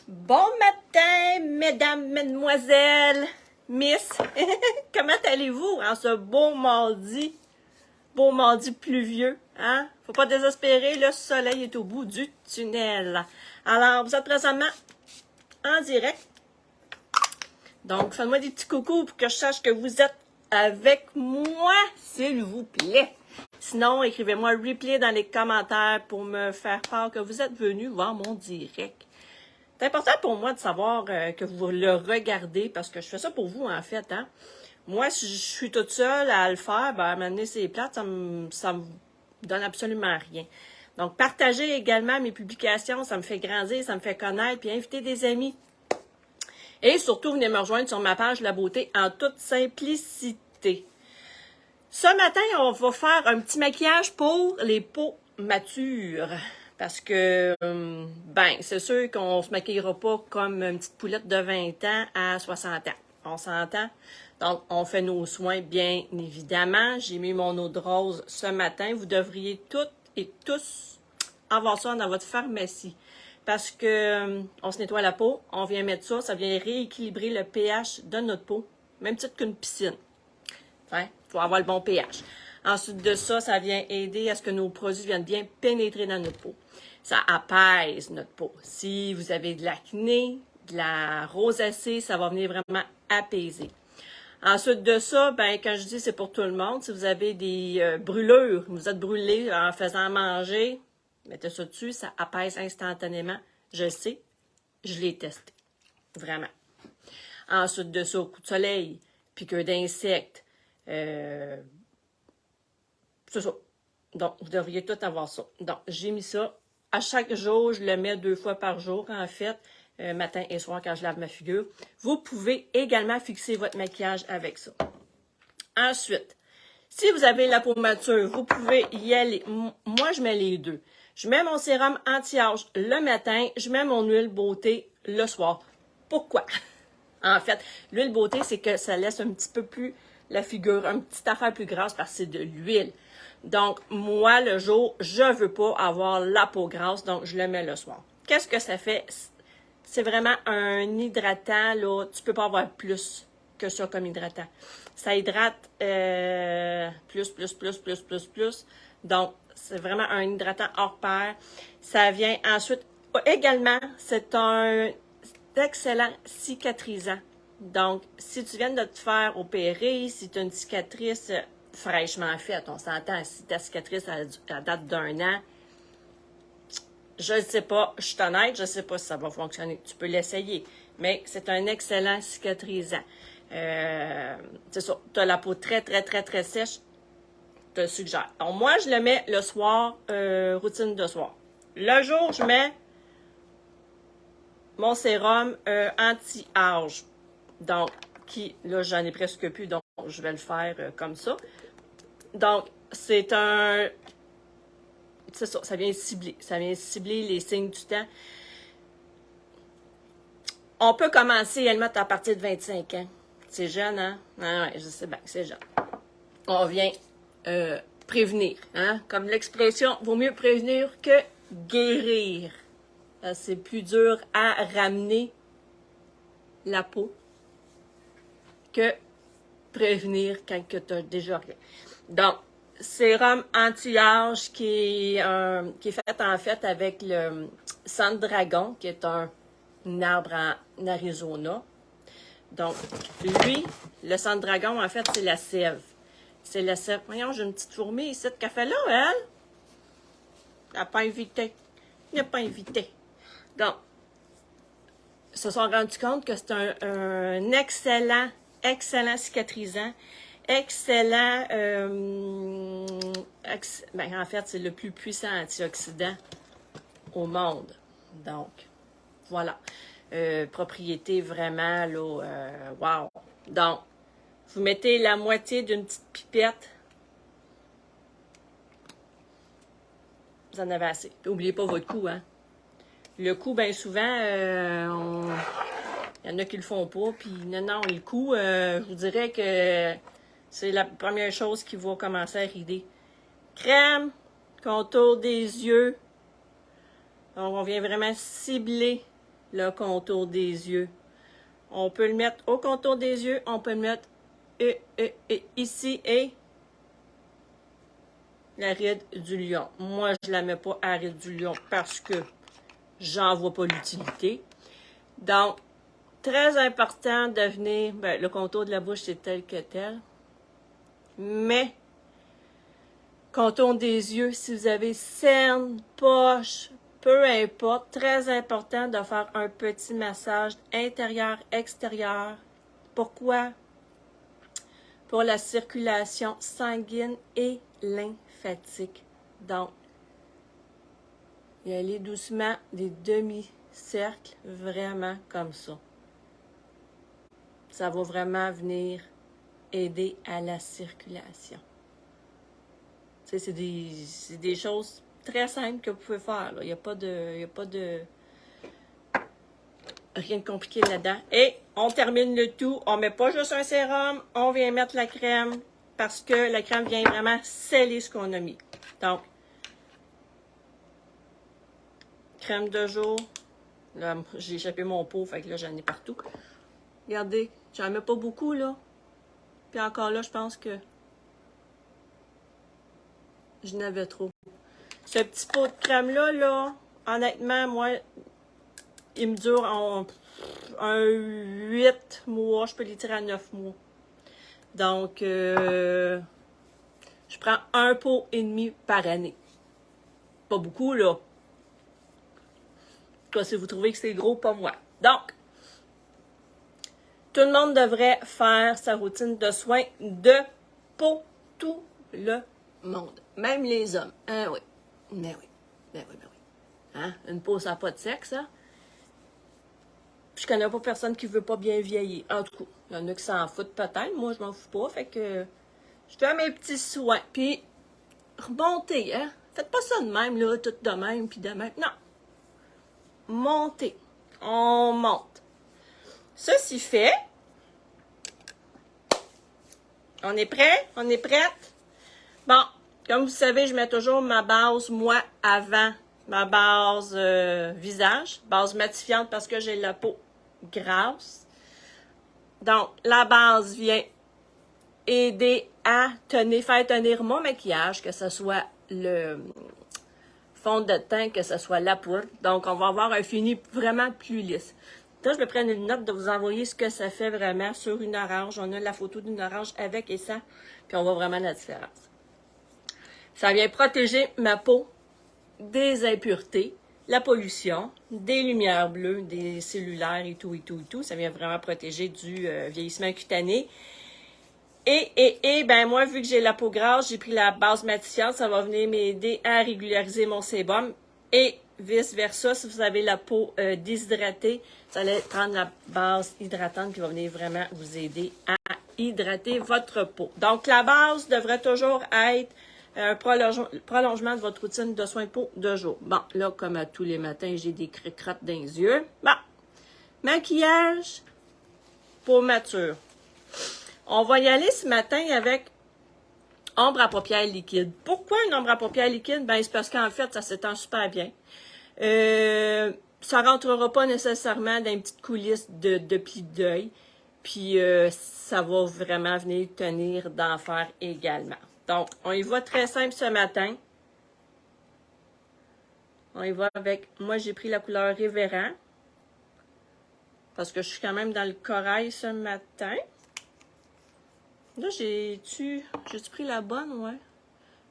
Bon matin, mesdames, mesdemoiselles, miss. Comment allez-vous en ce beau mardi pluvieux, hein? Faut pas désespérer, le soleil est au bout du tunnel. Alors, vous êtes présentement en direct. Donc, faites-moi des petits coucous pour que je sache que vous êtes avec moi, s'il vous plaît. Sinon, écrivez-moi replay dans les commentaires pour me faire part que vous êtes venu voir mon direct. C'est important pour moi de savoir que vous le regardez parce que je fais ça pour vous, en fait. Hein? Moi, si je suis toute seule à le faire, ben, à m'amener ces plates, ça me donne absolument rien. Donc, partagez également mes publications, ça me fait grandir, ça me fait connaître, puis invitez des amis. Et surtout, venez me rejoindre sur ma page La Beauté en toute simplicité. Ce matin, on va faire un petit maquillage pour les peaux matures. Parce que, ben, c'est sûr qu'on se maquillera pas comme une petite poulette de 20 ans à 60 ans. On s'entend? Donc, on fait nos soins, bien évidemment. J'ai mis mon eau de rose ce matin. Vous devriez toutes et tous avoir ça dans votre pharmacie. Parce que on se nettoie la peau, on vient mettre ça, ça vient rééquilibrer le pH de notre peau. Même titre qu'une piscine. Il faut avoir le bon pH. Ensuite de ça, ça vient aider à ce que nos produits viennent bien pénétrer dans notre peau. Ça apaise notre peau. Si vous avez de l'acné, de la rosacée, ça va venir vraiment apaiser. Ensuite de ça, ben quand je dis c'est pour tout le monde, si vous avez des brûlures, vous êtes brûlé en faisant manger, mettez ça dessus, ça apaise instantanément. Je le sais, je l'ai testé. Vraiment. Ensuite de ça, coup de soleil, piqûre d'insectes, c'est ça. Donc, vous devriez tout avoir ça. Donc, j'ai mis ça. À chaque jour, je le mets 2 fois par jour, en fait, matin et soir quand je lave ma figure. Vous pouvez également fixer votre maquillage avec ça. Ensuite, si vous avez la peau mature, vous pouvez y aller. Moi, je mets les deux. Je mets mon sérum anti-âge le matin, je mets mon huile beauté le soir. Pourquoi? En fait, l'huile beauté, c'est que ça laisse un petit peu plus la figure, une petite affaire plus grasse parce que c'est de l'huile. Donc, moi, le jour, je ne veux pas avoir la peau grasse, donc je le mets le soir. Qu'est-ce que ça fait? C'est vraiment un hydratant, là. Tu ne peux pas avoir plus que ça comme hydratant. Ça hydrate plus. Donc, c'est vraiment un hydratant hors pair. Ça vient ensuite, également, c'est un excellent cicatrisant. Donc, si tu viens de te faire opérer, si tu as une cicatrice fraîchement faite, on s'entend, si ta cicatrice elle date d'1 an, je ne sais pas, je suis honnête, je ne sais pas si ça va fonctionner. Tu peux l'essayer, mais c'est un excellent cicatrisant. C'est ça, tu as la peau très sèche, je te le suggère. Donc, moi, je le mets le soir, routine de soir. Le jour, je mets mon sérum anti-âge. Donc, là, j'en ai presque plus, donc je vais le faire comme ça. Donc, c'est un... C'est ça, ça vient cibler. Ça vient cibler les signes du temps. On peut commencer à le mettre à partir de 25 ans. C'est jeune, hein? Ah ouais, je sais bien que c'est jeune. On vient prévenir, hein? Comme l'expression, vaut mieux prévenir que guérir. C'est plus dur à ramener la peau que prévenir quand tu as déjà rien. Donc, sérum anti-âge qui est fait en fait avec le sang de dragon, qui est un arbre en Arizona. Donc, lui, le sang de dragon, en fait, c'est la sève. C'est la sève. Voyons, j'ai une petite fourmi ici de café là, elle. Elle n'a pas invité. Il n'a pas invité. Donc, ils se sont rendus compte que c'est un excellent cicatrisant, excellent, en fait, c'est le plus puissant antioxydant au monde. Donc, voilà. Propriété vraiment, là, wow. Donc, vous mettez la moitié d'une petite pipette. Vous en avez assez. N'oubliez pas votre cou, hein. Le cou, bien souvent, il y en a qui le font pas. Puis non, le cou, je vous dirais que c'est la première chose qui va commencer à rider. Crème, contour des yeux. Donc, on vient vraiment cibler le contour des yeux. On peut le mettre au contour des yeux, on peut le mettre ici et la ride du lion. Moi, je la mets pas à la ride du lion parce que j'en vois pas l'utilité. Donc, très important de venir, ben, le contour de la bouche, c'est tel que tel. Mais, contour des yeux, si vous avez cernes, poche, peu importe, très important de faire un petit massage intérieur-extérieur. Pourquoi? Pour la circulation sanguine et lymphatique. Donc, y aller doucement des demi-cercles, vraiment comme ça. Ça va vraiment venir aider à la circulation. Tu sais, c'est des choses très simples que vous pouvez faire. Il n'y a pas de rien de compliqué là-dedans. Et on termine le tout. On ne met pas juste un sérum, on vient mettre la crème parce que la crème vient vraiment sceller ce qu'on a mis. Donc, crème de jour. Là, j'ai échappé mon pot, fait que là, j'en ai partout. Regardez, j'en mets pas beaucoup, là. Puis encore là, je pense que je n'avais trop. Ce petit pot de crème-là, là, honnêtement, moi, il me dure un 8 mois. Je peux les tirer à 9 mois. Donc, je prends un pot et demi par année. Pas beaucoup, là. En tout cas, si vous trouvez que c'est gros, pas moi. Donc, tout le monde devrait faire sa routine de soins de peau. Tout le monde. Même les hommes. Ah oui. Mais oui. Ben oui, ben oui. Hein? Une peau, ça n'a pas de sexe, hein? Je connais pas personne qui veut pas bien vieillir. En tout cas, il y en a qui s'en foutent peut-être. Moi, je m'en fous pas. Fait que je fais mes petits soins. Puis, remontez, hein? Faites pas ça de même, là, tout de même, puis de même. Non. Montez. On monte. Ceci fait, on est prêt? On est prête? Bon, comme vous savez, je mets toujours ma base, moi, avant ma base visage. Base matifiante parce que j'ai la peau grasse. Donc, la base vient aider à faire tenir mon maquillage, que ce soit le fond de teint, que ce soit la poudre. Donc, on va avoir un fini vraiment plus lisse. Là, je vais prendre une note de vous envoyer ce que ça fait vraiment sur une orange. On a la photo d'une orange avec et sans, puis on voit vraiment la différence. Ça vient protéger ma peau des impuretés, la pollution, des lumières bleues, des cellulaires et tout, et tout, et tout. Ça vient vraiment protéger du vieillissement cutané. Et ben moi, vu que j'ai la peau grasse, j'ai pris la base matifiante. Ça va venir m'aider à régulariser mon sébum. Et vice-versa, si vous avez la peau déshydratée, vous allez prendre la base hydratante qui va venir vraiment vous aider à hydrater votre peau. Donc, la base devrait toujours être un prolongement de votre routine de soins de peau de jour. Bon, là, comme à tous les matins, j'ai des crottes dans les yeux. Bon, maquillage, peau mature. On va y aller ce matin avec ombre à paupières liquide. Pourquoi une ombre à paupières liquide? Ben, c'est parce qu'en fait, ça s'étend super bien. Ça rentrera pas nécessairement dans une petite coulisse de plis d'œil. Puis, ça va vraiment venir tenir d'enfer également. Donc, on y va très simple ce matin. On y va avec... Moi, j'ai pris la couleur Révérend. Parce que je suis quand même dans le corail ce matin. Là, j'ai-tu pris la bonne, ouais?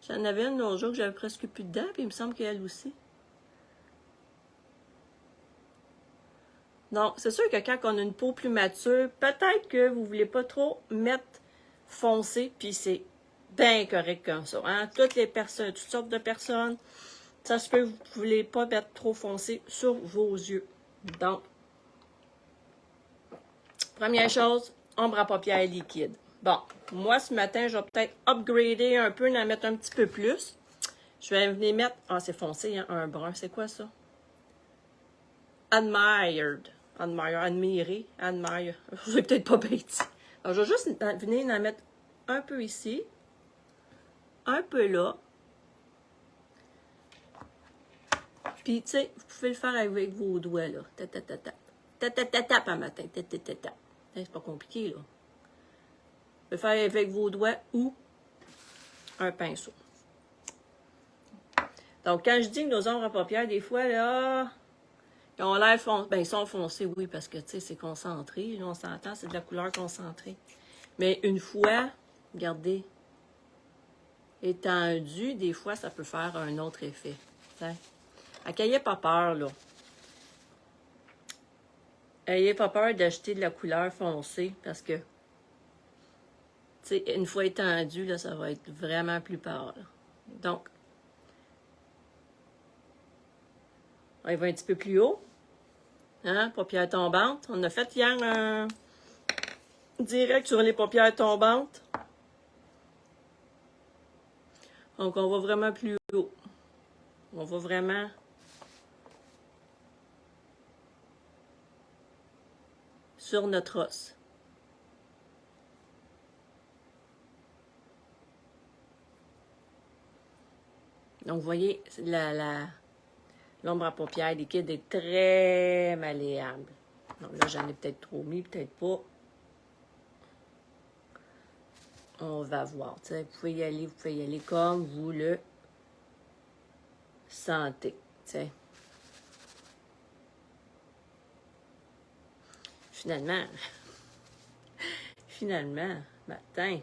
J'en avais une l'autre jour que j'avais presque plus dedans, puis il me semble qu'elle aussi. Donc, c'est sûr que quand on a une peau plus mature, peut-être que vous ne voulez pas trop mettre foncé, puis c'est bien correct comme ça. Hein? Toutes les personnes, toutes sortes de personnes, ça se peut que vous ne voulez pas mettre trop foncé sur vos yeux. Donc, première chose, ombre à paupières liquide. Bon, moi, ce matin, je vais peut-être upgrader un peu, en mettre un petit peu plus. Je vais venir mettre... Ah, c'est foncé, hein, un brun. C'est quoi ça? Admired. Admirer. Je vais peut-être pas bêter. Alors, je vais juste venir en mettre un peu ici. Un peu là. Puis, tu sais, vous pouvez le faire avec vos doigts, là. Tap-tap-tap-tap. Tap-tap-tap-tap un matin. Tap-tap-tap-tap. C'est pas compliqué, là. Vous pouvez le faire avec vos doigts ou un pinceau. Donc, quand je dis que nos ombres à paupières, des fois, là, ils ont l'air foncés. Ben, ils sont foncés, oui, parce que, tu sais, c'est concentré. Là, on s'entend, c'est de la couleur concentrée. Mais une fois, regardez, étendu, des fois, ça peut faire un autre effet. T'sais. N'ayez pas peur, là. N'ayez pas peur d'acheter de la couleur foncée, parce que, tu sais, une fois étendu, là, ça va être vraiment plus pâle. Donc, on va un petit peu plus haut. Hein, paupières tombantes. On a fait hier un direct sur les paupières tombantes. Donc, on va vraiment plus haut. On va vraiment... sur notre os. Donc, vous voyez, l'ombre à paupières liquide est très malléable. Donc là, j'en ai peut-être trop mis, peut-être pas. On va voir. Vous pouvez y aller comme vous le sentez. T'sais. Finalement, matin,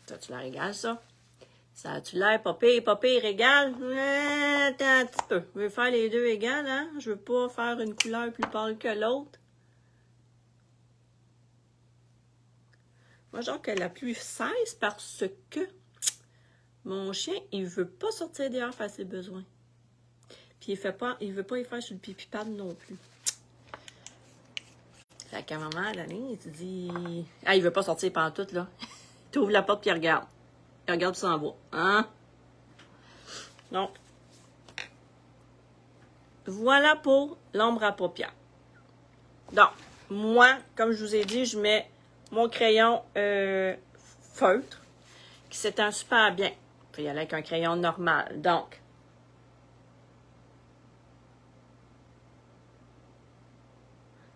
ça, tu la régales, ça? Ça a-tu l'air pas pire, égal? Attends un petit peu. Je veux faire les deux égales, hein? Je veux pas faire une couleur plus pâle que l'autre. Moi, genre que la plus cesse parce que mon chien, il veut pas sortir dehors faire ses besoins. Puis il veut pas y faire sur le pipi pad non plus. Fait qu'à un moment donné, tu dis... Ah, il veut pas sortir pantoute, là. Tu ouvres la porte puis il regarde. Il regarde puis s'en va. Hein? Donc, voilà pour l'ombre à paupières. Donc, moi, comme je vous ai dit, je mets mon crayon feutre qui s'étend super bien. Il faut y aller avec un crayon normal. Donc,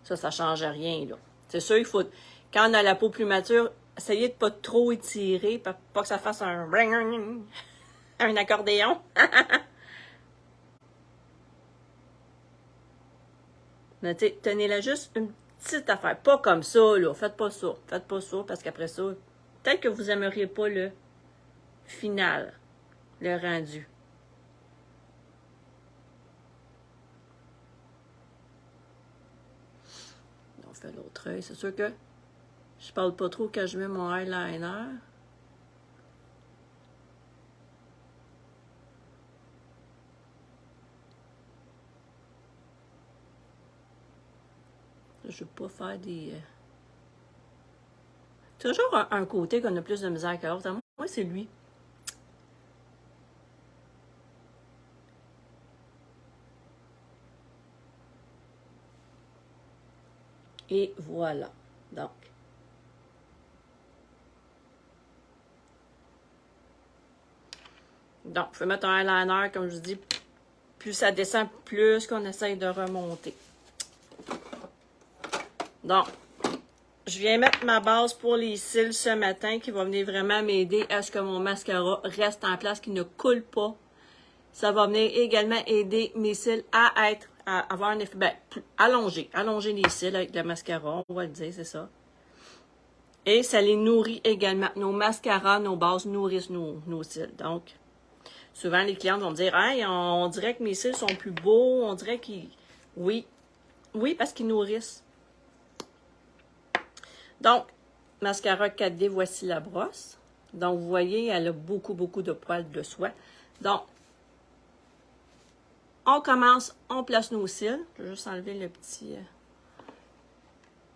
ça change rien, là. C'est sûr, il faut, quand on a la peau plus mature, essayez de pas trop étirer, pas que ça fasse un accordéon. Mais tenez-la juste une petite affaire. Pas comme ça, là. Faites pas ça. Faites pas ça, parce qu'après ça, peut-être que vous n'aimeriez pas le final, le rendu. On fait l'autre œil. C'est sûr que je parle pas trop quand je mets mon eyeliner. Je veux pas faire des... Toujours un côté qu'on a plus de misère que l'autre. Moi, c'est lui. Et voilà. Donc. Donc, il faut mettre un eyeliner, comme je vous dis, plus ça descend, plus qu'on essaye de remonter. Donc, je viens mettre ma base pour les cils ce matin qui va venir vraiment m'aider à ce que mon mascara reste en place, qu'il ne coule pas. Ça va venir également aider mes cils à avoir un effet, allonger les cils avec le mascara, on va le dire, c'est ça. Et ça les nourrit également. Nos mascaras, nos bases nourrissent nos cils. Donc, souvent les clientes vont me dire, hey, on dirait que mes cils sont plus beaux, on dirait qu'ils... Oui, parce qu'ils nourrissent. Donc, mascara 4D, voici la brosse. Donc, vous voyez, elle a beaucoup de poils de soie. Donc, on commence, on place nos cils. Je vais juste enlever le petit...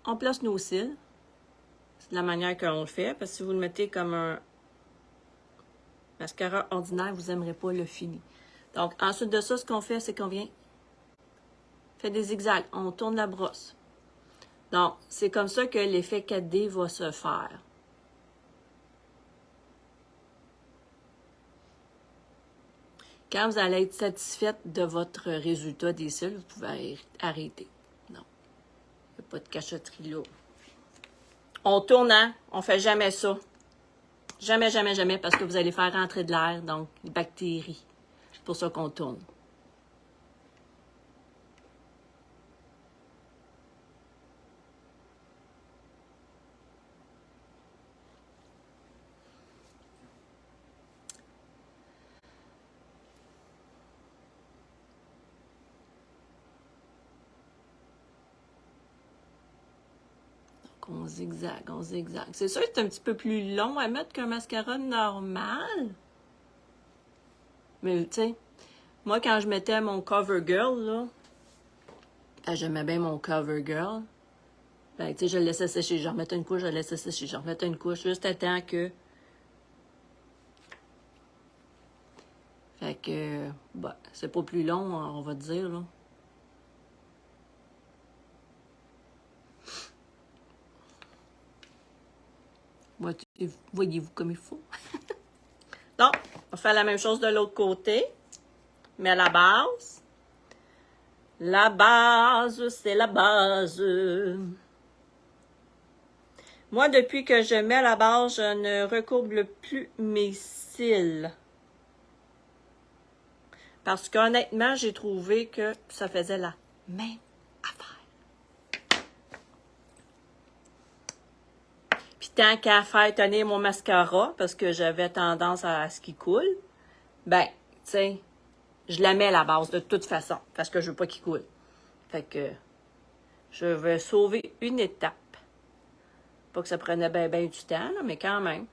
On place nos cils. C'est de la manière qu'on le fait. Parce que si vous le mettez comme un mascara ordinaire, vous n'aimerez pas le fini. Donc, ensuite de ça, ce qu'on fait, c'est qu'on vient fait des zigzags. On tourne la brosse. Donc, c'est comme ça que l'effet 4D va se faire. Quand vous allez être satisfaite de votre résultat des cils, vous pouvez arrêter. Non, il n'y a pas de cachotterie là. On tourne, hein? On ne fait jamais ça. Jamais, jamais, jamais, parce que vous allez faire rentrer de l'air, donc des bactéries. C'est pour ça qu'on tourne. On zigzague, on zigzague. C'est sûr que c'est un petit peu plus long à mettre qu'un mascara normal. Mais tu sais, moi quand je mettais mon CoverGirl, là, j'aimais bien mon CoverGirl. Ben, tu sais, je le laissais sécher. Je remettais une couche, je le laissais sécher. Je remettais une couche juste à temps que... Fait que, bah, c'est pas plus long, on va dire, là. Voyez-vous comme il faut. Donc, on va faire la même chose de l'autre côté. Mais la base. La base, c'est la base. Moi, depuis que je mets la base, je ne recourbe plus mes cils. Parce qu'honnêtement, j'ai trouvé que ça faisait la même affaire. Puis tant qu'à faire tenir mon mascara, parce que j'avais tendance à ce qu'il coule, ben, tu sais, je la mets à la base de toute façon, parce que je veux pas qu'il coule. Fait que je vais sauver une étape. Pas que ça prenait bien du temps, là, mais quand même.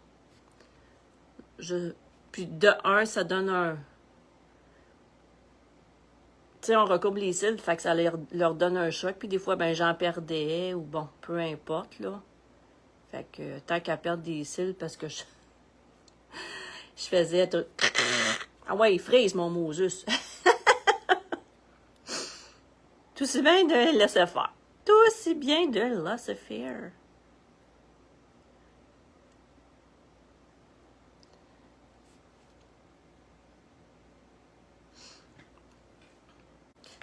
Puis de un, ça donne un... Tu sais, on recourbe les cils, fait que ça leur donne un choc. Puis des fois, ben j'en perdais, ou bon, peu importe, là. Fait que tant qu'à perdre des cils, parce que je faisais tout... Ah ouais, il frise mon Moses. Tout si bien de laisser faire. Tout si bien de laisser faire.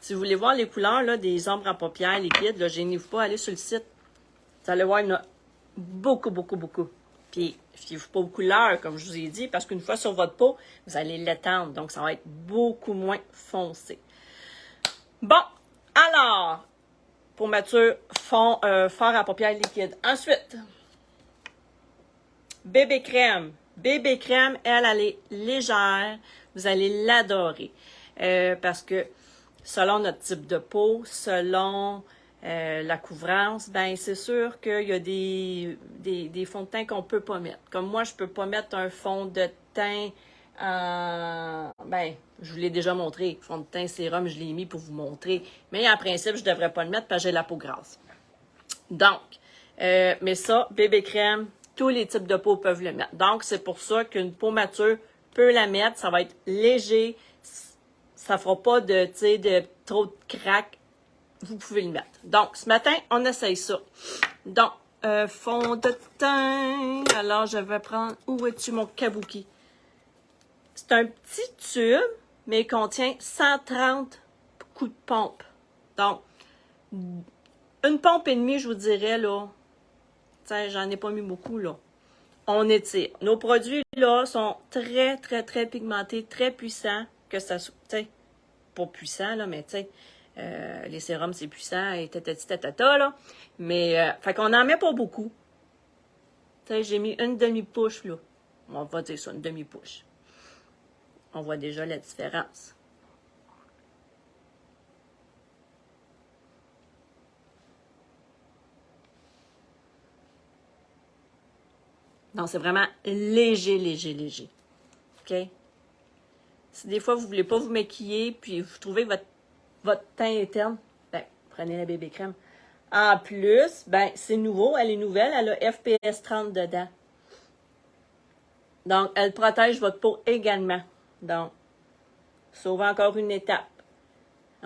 Si vous voulez voir les couleurs là, des ombres à paupières liquides, là, gênez-vous pas, allez sur le site. Vous allez voir, il y en a beaucoup, beaucoup, beaucoup. Puis, fiez-vous pas aux couleurs, comme je vous ai dit, parce qu'une fois sur votre peau, vous allez l'étendre. Donc, ça va être beaucoup moins foncé. Bon, alors, pour Mathieu, fard à paupières liquides. Ensuite, bébé crème. Bébé crème, elle est légère. Vous allez l'adorer. Parce que selon notre type de peau, selon la couvrance, ben c'est sûr qu'il y a des fonds de teint qu'on peut pas mettre. Comme moi, je peux pas mettre un fond de teint ben, je vous l'ai déjà montré. Fond de teint sérum, je l'ai mis pour vous montrer. Mais en principe, je devrais pas le mettre parce que j'ai la peau grasse. Donc, mais ça, bébé crème, tous les types de peau peuvent le mettre. Donc, c'est pour ça qu'une peau mature peut la mettre. Ça va être léger. Ça fera pas de trop de craques. Vous pouvez le mettre. Donc, ce matin, on essaye ça. Donc, fond de teint. Alors, je vais prendre... Où es-tu, mon kabuki? C'est un petit tube, mais il contient 130 coups de pompe. Donc, une pompe et demie, je vous dirais, là. Tiens, j'en ai pas mis beaucoup, là. On étire. Nos produits, là, sont très, très, très pigmentés, très puissants. Que ça soit, tu sais, pas puissant, là, mais tu sais, les sérums, c'est puissant, et tatata, là. Mais, fait qu'on en met pas beaucoup. Tu sais, j'ai mis une demi-pouche, là. On va dire ça, une demi-pouche. On voit déjà la différence. Donc, c'est vraiment léger, léger, léger. OK? Si des fois, vous ne voulez pas vous maquiller, puis vous trouvez votre teint est terne, ben, prenez la bébé crème. En plus, ben, c'est nouveau, elle est nouvelle, elle a FPS 30 dedans. Donc, elle protège votre peau également. Donc, sauve encore une étape.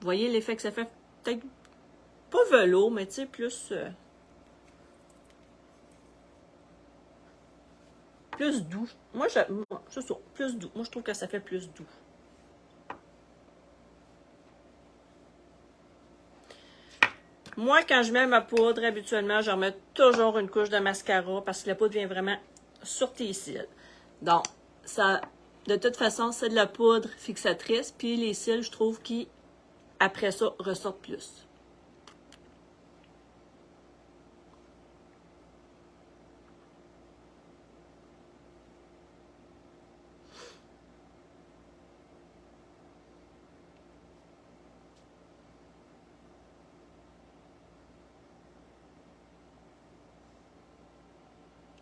Vous voyez l'effet que ça fait? Peut-être pas velours, mais tu sais, plus... plus doux. Moi, c'est ça, plus doux. Moi, je trouve que ça fait plus doux. Moi, quand je mets ma poudre, habituellement, je remets toujours une couche de mascara parce que la poudre vient vraiment sur tes cils. Donc, ça, de toute façon, c'est de la poudre fixatrice. Puis les cils, je trouve qu'ils, après ça, ressortent plus.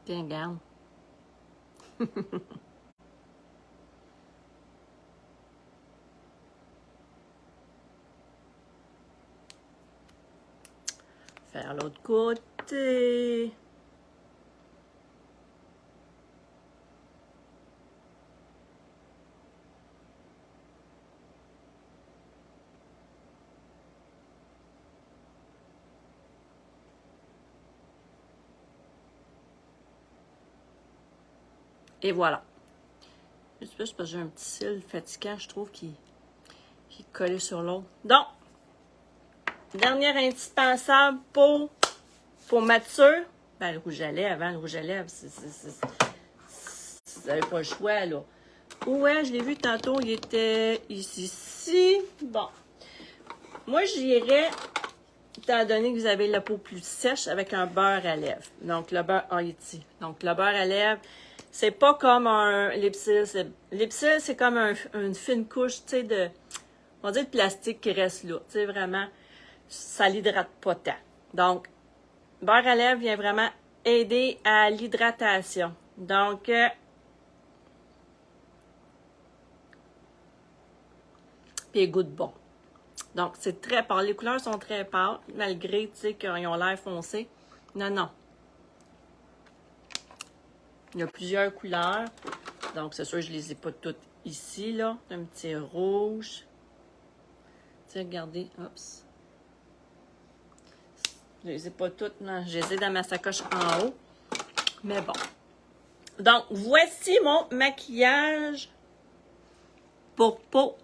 Tiens, regarde. Faire l'autre côté. Et voilà. Je sais pas, parce que j'ai un petit cil fatigant, je trouve, qui est collé sur l'autre. Donc, dernière indispensable pour mature. Ben, le rouge à lèvres, hein, le rouge à lèvres, vous n'avez pas le choix, là. Ouais, je l'ai vu tantôt, il était ici. Bon. Moi, j'irais, étant donné que vous avez la peau plus sèche, avec un beurre à lèvres. Donc, le beurre Haïti. Donc, le beurre à lèvres, c'est pas comme un lipsil. Lipsil, c'est comme une fine couche, tu sais, on va dire de plastique qui reste là. Tu sais, vraiment, ça l'hydrate pas tant. Donc, beurre à lèvres vient vraiment aider à l'hydratation. Donc, puis il goûte bon. Donc, c'est très pâle. Les couleurs sont très pâles, malgré, tu sais, qu'ils ont l'air foncés. Non, non. Il y a plusieurs couleurs. Donc, c'est sûr, je ne les ai pas toutes ici, là. Un petit rouge. Tu sais, regardez. Oups. Je ne les ai pas toutes, non. Je les ai dans ma sacoche en haut. Mais bon. Donc, voici mon maquillage pour peau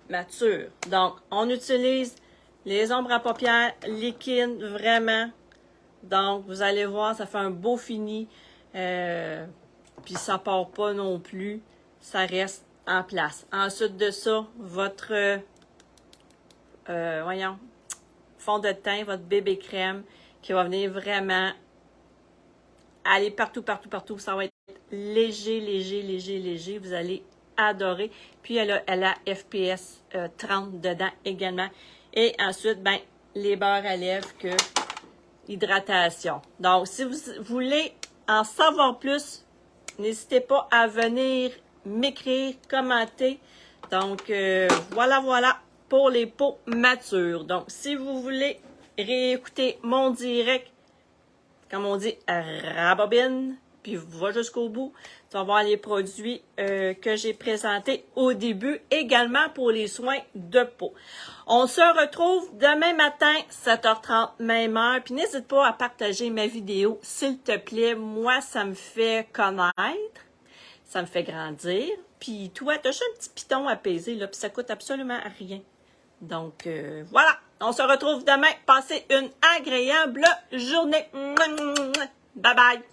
mature. Donc, on utilise les ombres à paupières liquides, vraiment. Donc, vous allez voir, ça fait un beau fini. Puis ça part pas non plus. Ça reste en place. Ensuite de ça, votre fond de teint, votre bébé crème, qui va venir vraiment aller partout, partout, partout. Ça va être léger, léger, léger, léger. Vous allez adorer. Puis elle a FPS 30 dedans également. Et ensuite, ben, les beurres à lèvres que hydratation. Donc, si vous voulez en savoir plus, n'hésitez pas à venir m'écrire, commenter. Donc, voilà pour les peaux matures. Donc, si vous voulez réécouter mon direct, comme on dit, rabobine, puis va jusqu'au bout. Tu vas voir les produits que j'ai présentés au début, également pour les soins de peau. On se retrouve demain matin, 7h30, même heure. Puis n'hésite pas à partager ma vidéo, s'il te plaît. Moi, ça me fait connaître, ça me fait grandir. Puis toi, tu as juste un petit piton à peser, là, puis ça coûte absolument rien. Donc, voilà. On se retrouve demain. Passez une agréable journée. Bye bye.